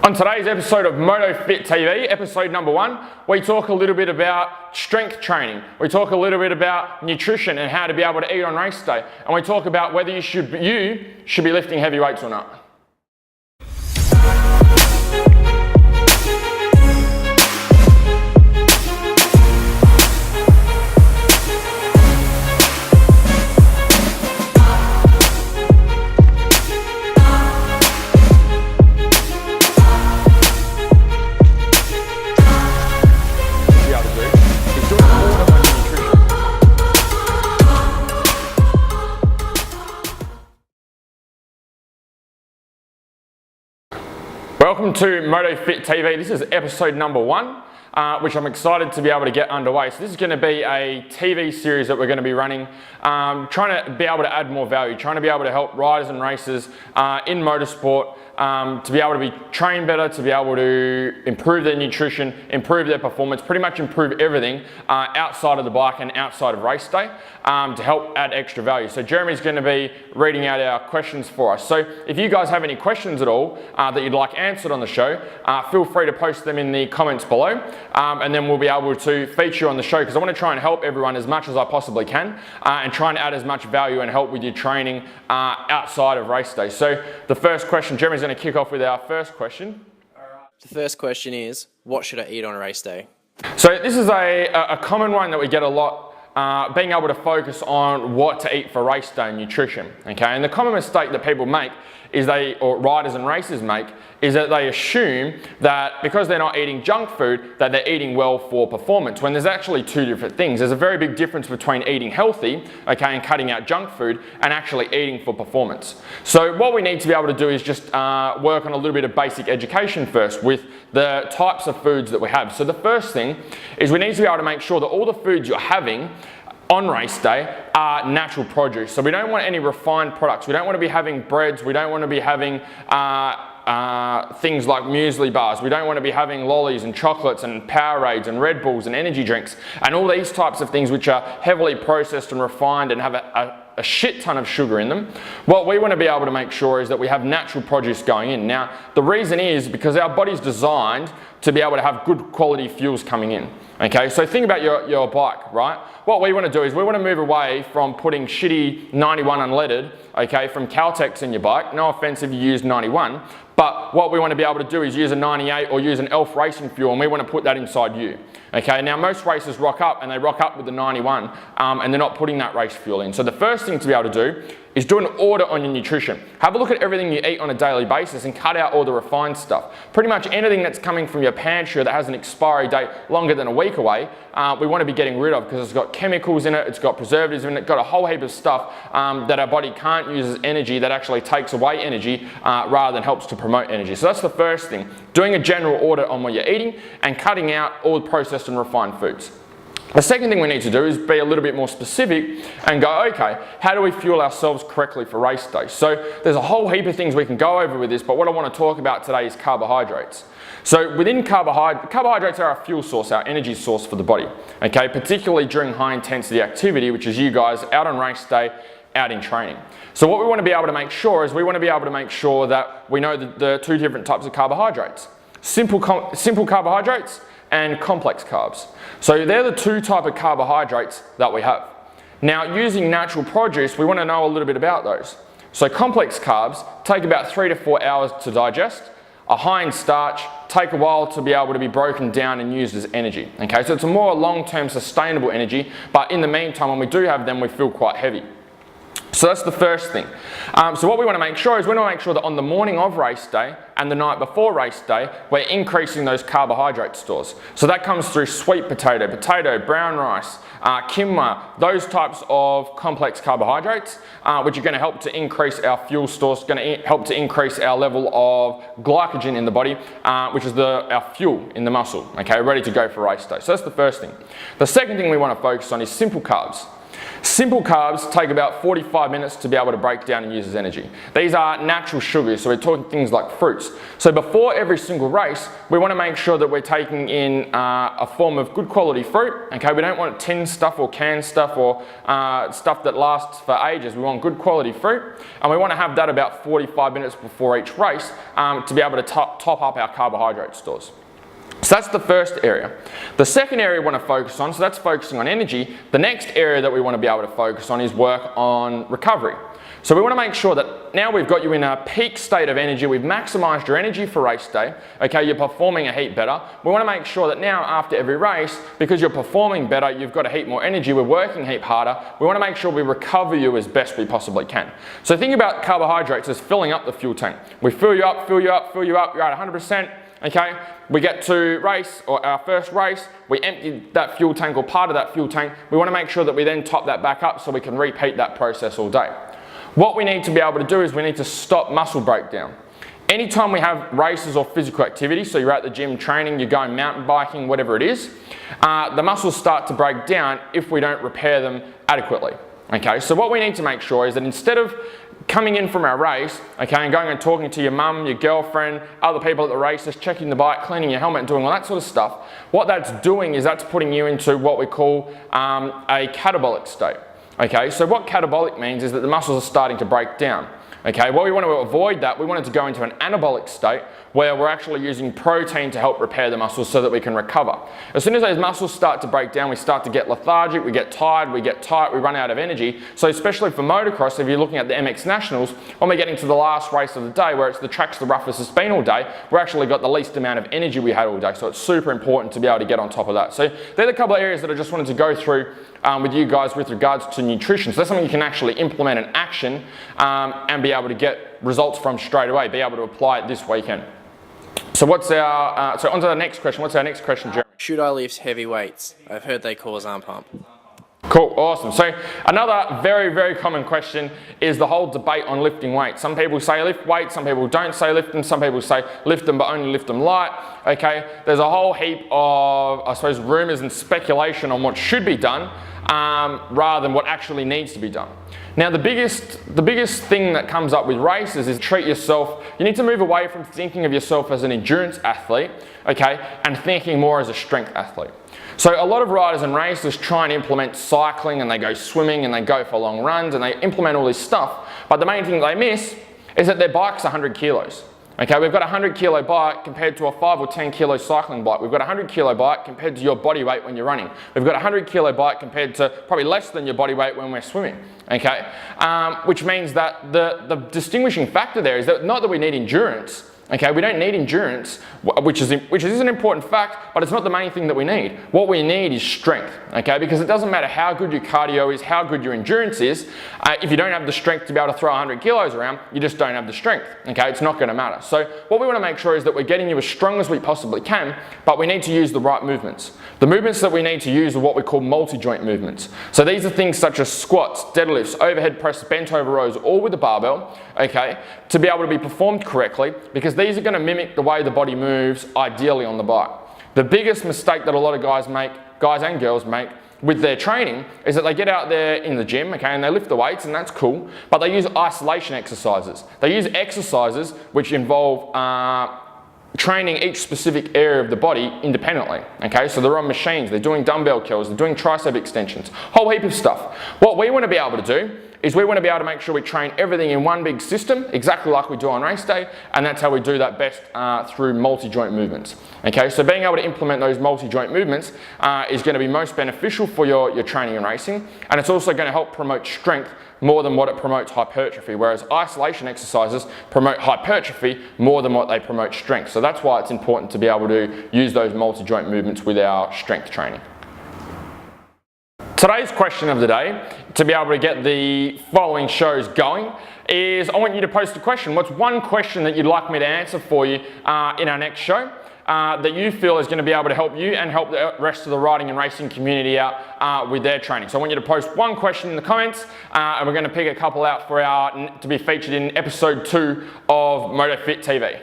On today's episode of MOTOFIT TV, episode number 1, we talk a little bit about strength training. We talk a little bit about nutrition and how to be able to eat on race day. And we talk about whether you should be lifting heavy weights or not. Welcome to MOTOFIT TV. This is episode number 1, which I'm excited to be able to get underway. So this is going to be a TV series that we're going to be running, trying to be able to add more value, trying to be able to help riders and racers in motorsport to be able to be trained better, to be able to improve their nutrition, improve their performance, pretty much improve everything outside of the bike and outside of race day to help add extra value. So Jeremy's going to be reading out our questions for us. So if you guys have any questions at all that you'd like answered on the show, feel free to post them in the comments below, and then we'll be able to feature you on the show, because I want to try and help everyone as much as I possibly can and try and add as much value and help with your training outside of race day. So the first question, Jeremy's going to kick off with our first question. The first question is, what should I eat on a race day? So this is a common one that we get a lot, being able to focus on what to eat for race day nutrition. Okay, and the common mistake that people make is or riders and racers make, is that they assume that because they're not eating junk food, that they're eating well for performance, when there's actually two different things. There's a very big difference between eating healthy, okay, and cutting out junk food, and actually eating for performance. So what we need to be able to do is just work on a little bit of basic education first with the types of foods that we have. So the first thing is we need to be able to make sure that all the foods you're having on race day are natural produce. So we don't want any refined products. We don't want to be having breads. We don't want to be having things like muesli bars. We don't want to be having lollies and chocolates and Powerades and Red Bulls and energy drinks and all these types of things which are heavily processed and refined and have a shit ton of sugar in them. What we want to be able to make sure is that we have natural produce going in. Now, the reason is because our body's designed to be able to have good quality fuels coming in. Okay, so think about your bike, right? What we want to do is we want to move away from putting shitty 91 unleaded, okay, from Caltex in your bike. No offense if you use 91, but what we want to be able to do is use a 98 or use an ELF racing fuel, and we want to put that inside you. Okay, now most racers rock up and they rock up with the 91 and they're not putting that race fuel in. So the first thing to be able to do is do an order on your nutrition. Have a look at everything you eat on a daily basis and cut out all the refined stuff. Pretty much anything that's coming from your pantry that has an expiry date longer than a week away, we want to be getting rid of, because it's got chemicals in it, it's got preservatives in it, it's got a whole heap of stuff that our body can't use as energy, that actually takes away energy rather than helps to promote energy. So that's the first thing, doing a general order on what you're eating and cutting out all the processed and refined foods. The second thing we need to do is be a little bit more specific and go, okay, how do we fuel ourselves correctly for race day? So there's a whole heap of things we can go over with this, but what I want to talk about today is carbohydrates. So within carbohydrates are our fuel source, our energy source for the body, okay, particularly during high intensity activity, which is you guys out on race day, out in training. So what we want to be able to make sure is we want to be able to make sure that we know the two different types of carbohydrates. Simple carbohydrates and complex carbs. So they're the two types of carbohydrates that we have. Now, using natural produce, we want to know a little bit about those. So complex carbs take about 3 to 4 hours to digest, are high in starch, take a while to be able to be broken down and used as energy. Okay, so it's a more long-term sustainable energy, but in the meantime, when we do have them, we feel quite heavy. So that's the first thing. So what we want to make sure is we want to make sure that on the morning of race day and the night before race day, we're increasing those carbohydrate stores. So that comes through sweet potato, brown rice, quinoa, those types of complex carbohydrates, which are going to help to increase our fuel stores, going to help to increase our level of glycogen in the body, which is our fuel in the muscle, okay, ready to go for race day. So that's the first thing. The second thing we want to focus on is simple carbs. Simple carbs take about 45 minutes to be able to break down and use as energy. These are natural sugars, so we're talking things like fruits. So before every single race, we want to make sure that we're taking in a form of good quality fruit. Okay, we don't want tin stuff or canned stuff or stuff that lasts for ages. We want good quality fruit, and we want to have that about 45 minutes before each race to be able to top up our carbohydrate stores. So that's the first area. The second area we want to focus on, so that's focusing on energy. The next area that we want to be able to focus on is work on recovery. So we want to make sure that now we've got you in a peak state of energy, we've maximized your energy for race day, okay, you're performing a heap better. We want to make sure that now after every race, because you're performing better, you've got a heap more energy, we're working a heap harder, we want to make sure we recover you as best we possibly can. So think about carbohydrates as filling up the fuel tank. We fill you up, fill you up, fill you up, you're at 100%. Okay, we get to race, or our first race, we empty that fuel tank or part of that fuel tank. We want to make sure that we then top that back up so we can repeat that process all day. What we need to be able to do is we need to stop muscle breakdown. Anytime we have races or physical activity, so you're at the gym training, you're going mountain biking, whatever it is, the muscles start to break down if we don't repair them adequately. Okay, so what we need to make sure is that instead of coming in from our race, okay, and going and talking to your mum, your girlfriend, other people at the races, checking the bike, cleaning your helmet, doing all that sort of stuff, what that's doing is that's putting you into what we call a catabolic state. Okay, so what catabolic means is that the muscles are starting to break down. Okay, well, we want to avoid that. We want it to go into an anabolic state where we're actually using protein to help repair the muscles so that we can recover. As soon as those muscles start to break down, we start to get lethargic, we get tired, we get tight, we run out of energy. So especially for motocross, if you're looking at the MX Nationals, when we're getting to the last race of the day where it's the track's the roughest it's been all day, we're actually got the least amount of energy we had all day. So it's super important to be able to get on top of that. So they're the couple of areas that I just wanted to go through with you guys with regards to nutrition. So that's something you can actually implement in action and be able to get results from straight away, be able to apply it this weekend. So what's our, so on to the next question. What's our next question, Jeremy? Should I lift heavy weights? I've heard they cause arm pump. Cool, awesome. So another very, very common question is the whole debate on lifting weights. Some people say lift weights, some people don't say lift them, some people say lift them but only lift them light. Okay, there's a whole heap of, I suppose, rumours and speculation on what should be done rather than what actually needs to be done. Now the biggest thing that comes up with races is treat yourself, you need to move away from thinking of yourself as an endurance athlete, okay, and thinking more as a strength athlete. So a lot of riders and racers try and implement cycling and they go swimming and they go for long runs and they implement all this stuff, but the main thing they miss is that their bike's 100 kilos. Okay, we've got a 100 kilo bike compared to a 5 or 10 kilo cycling bike. We've got a 100 kilo bike compared to your body weight when you're running. We've got a 100 kilo bike compared to probably less than your body weight when we're swimming. Okay, which means that the distinguishing factor there is that not that we need endurance. Okay, we don't need endurance, which is an important fact, but it's not the main thing that we need. What we need is strength, okay? Because it doesn't matter how good your cardio is, how good your endurance is, if you don't have the strength to be able to throw 100 kilos around, you just don't have the strength, okay? It's not going to matter. So what we want to make sure is that we're getting you as strong as we possibly can, but we need to use the right movements. The movements that we need to use are what we call multi-joint movements. So these are things such as squats, deadlifts, overhead press, bent over rows, all with the barbell, okay, to be able to be performed correctly, because these are going to mimic the way the body moves ideally on the bike. The biggest mistake that a lot of guys make, guys and girls make, with their training is that they get out there in the gym, okay, and they lift the weights, and that's cool, but they use isolation exercises. They use exercises which involve training each specific area of the body independently, okay? So they're on machines, they're doing dumbbell curls, they're doing tricep extensions, whole heap of stuff. What we want to be able to do is we want to be able to make sure we train everything in one big system, exactly like we do on race day, and that's how we do that best through multi-joint movements. Okay, so being able to implement those multi-joint movements is going to be most beneficial for your training and racing, and it's also going to help promote strength more than what it promotes hypertrophy, whereas isolation exercises promote hypertrophy more than what they promote strength. So that's why it's important to be able to use those multi-joint movements with our strength training. Today's question of the day, to be able to get the following shows going, is I want you to post a question. What's one question that you'd like me to answer for you in our next show that you feel is going to be able to help you and help the rest of the riding and racing community out with their training? So I want you to post one question in the comments and we're going to pick a couple out for to be featured in episode 2 of MOTOFIT TV.